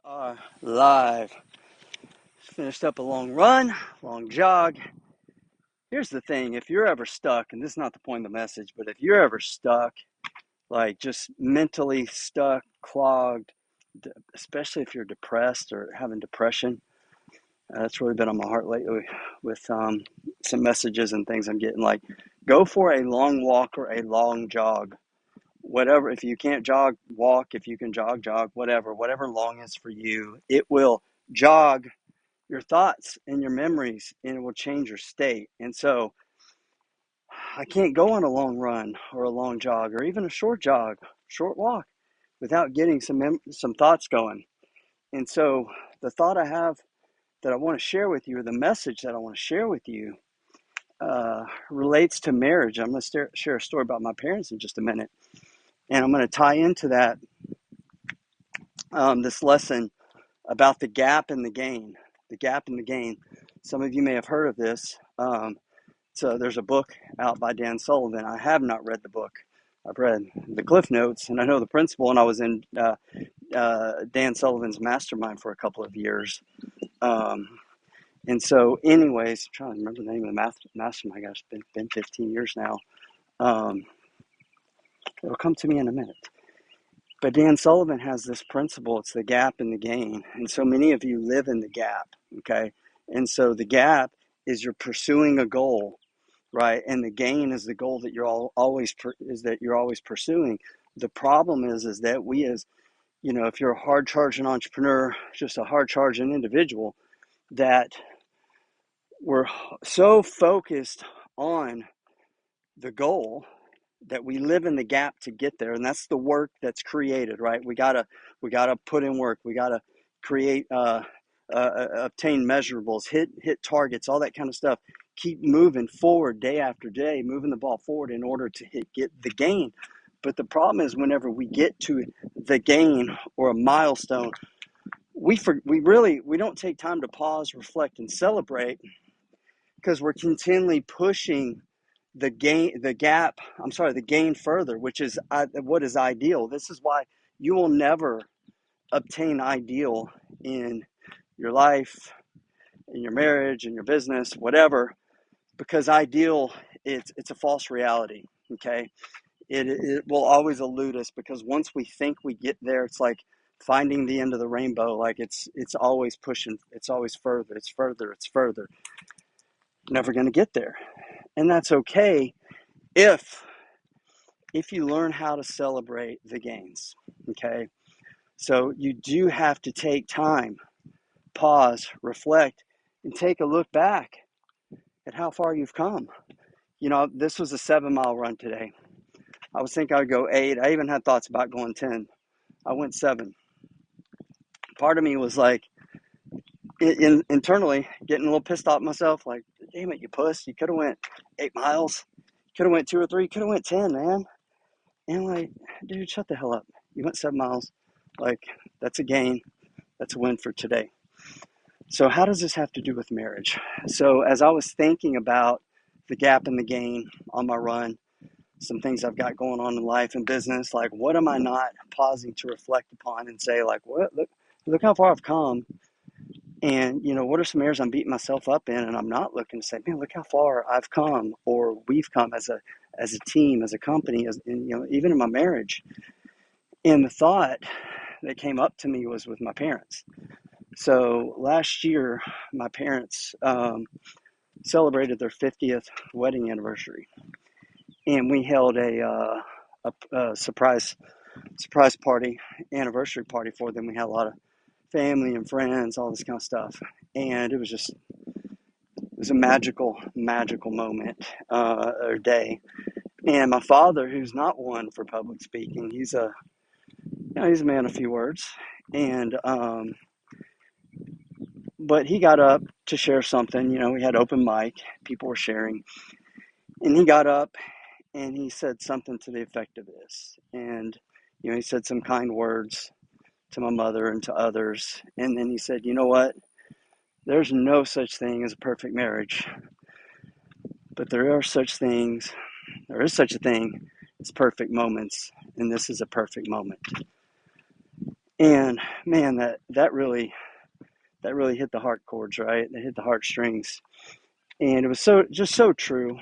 Are live. Just finished up a long run, long jog. Here's the thing, if you're ever stuck, and this is not the point of the message, but if you're ever stuck, like just mentally stuck, clogged, especially if you're depressed or having depression, that's really been on my heart lately with some messages and things I'm getting. Like, go for a long walk or a long jog. Whatever, if you can't jog, walk. If you can jog, jog. Whatever long is for you, it will jog your thoughts and your memories, and it will change your state. And so I can't go on a long run or a long jog or even a short jog, short walk without getting some thoughts going. And so the thought I have that I want to share with you, or the message that I want to share with you, relates to marriage. I'm going to share a story about my parents in just a minute, and I'm going to tie into that this lesson about the gap and the gain. The gap and the gain. Some of you may have heard of this. So there's a book out by Dan Sullivan. I have not read the book. I've read the Cliff Notes, and I know the principle, and I was in Dan Sullivan's mastermind for a couple of years. And so anyways, I'm trying to remember the name of the mastermind. Gosh, it's been 15 years now. It'll come to me in a minute. But Dan Sullivan has this principle. It's the gap and the gain. And so many of you live in the gap, okay? And so the gap is you're pursuing a goal, right? And the gain is the goal that you're always pursuing. The problem is that we, as if you're a hard charging entrepreneur, just a hard charging individual, that we're so focused on the goal that we live in the gap to get there. And that's the work that's created, right? We gotta put in work. We gotta create, obtain measurables, hit targets, all that kind of stuff. Keep moving forward day after day, moving the ball forward in order to get the gain. But the problem is, whenever we get to the gain or a milestone, we don't take time to pause, reflect, and celebrate, because we're continually pushing the gain further, which is what is ideal. This is why you will never obtain ideal in your life, in your marriage, in your business, whatever, because ideal, it's a false reality. Okay, it will always elude us, because once we think we get there, it's like finding the end of the rainbow. Like it's always pushing, it's always further, it's further. Never going to get there, and that's okay if you learn how to celebrate the gains. Okay, so you do have to take time, pause, reflect, and take a look back at how far you've come. This was a 7-mile run today. I was thinking I'd go 8. I even had thoughts about going 10. I went 7. Part of me was like, internally, getting a little pissed off at myself, like, damn it, you puss. You could have went 8 miles. You could have went 2 or 3. You could have went 10, man. And like, dude, shut the hell up. You went 7 miles. Like, that's a gain. That's a win for today. So how does this have to do with marriage? So as I was thinking about the gap and the gain on my run, some things I've got going on in life and business, like, what am I not pausing to reflect upon and say, like, what, look how far I've come. And, what are some areas I'm beating myself up in, and I'm not looking to say, man, look how far I've come, or we've come as a team, as a company, even in my marriage. And the thought that came up to me was with my parents. So last year, my parents celebrated their 50th wedding anniversary, and we held a surprise party, anniversary party for them. We had a lot of family and friends, all this kind of stuff, and it was a magical moment, or day. And my father, who's not one for public speaking, he's a man of few words, and but he got up to share something. We had open mic, people were sharing, and he got up and he said something to the effect of this. And he said some kind words to my mother and to others, and then he said, you know what, there's no such thing as a perfect marriage, but there is such a thing as perfect moments, and this is a perfect moment. And man, that really hit the heart chords, right? It hit the heartstrings, and it was so true.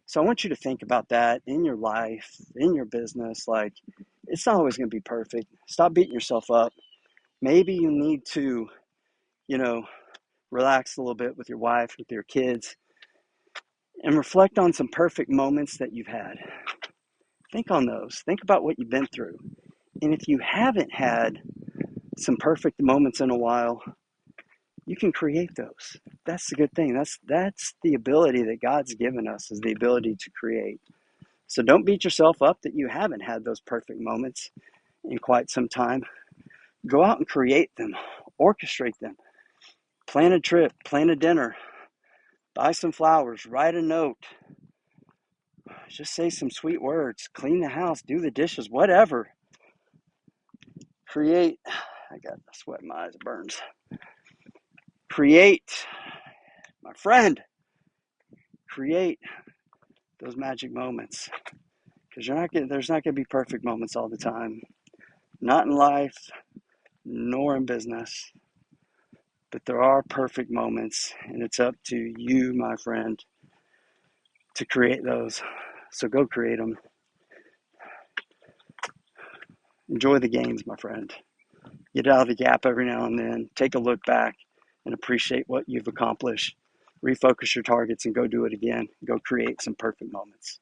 So I want you to think about that in your life, in your business. Like, it's not always going to be perfect. Stop beating yourself up. Maybe you need to, you know, relax a little bit with your wife, with your kids, and reflect on some perfect moments that you've had. Think on those. Think about what you've been through. And if you haven't had some perfect moments in a while, you can create those. That's the good thing. That's the ability that God's given us, is the ability to create. So don't beat yourself up that you haven't had those perfect moments in quite some time. Go out and create them, orchestrate them. Plan a trip, plan a dinner, buy some flowers, write a note, just say some sweet words, clean the house, do the dishes, whatever. Create. I got a sweat in my eyes, it burns. Create, my friend, create those magic moments, because there's not going to be perfect moments all the time. Not in life, nor in business. But there are perfect moments, and it's up to you, my friend, to create those. So go create them. Enjoy the gains, my friend. Get out of the gap every now and then. Take a look back and appreciate what you've accomplished. Refocus your targets and go do it again. Go create some perfect moments.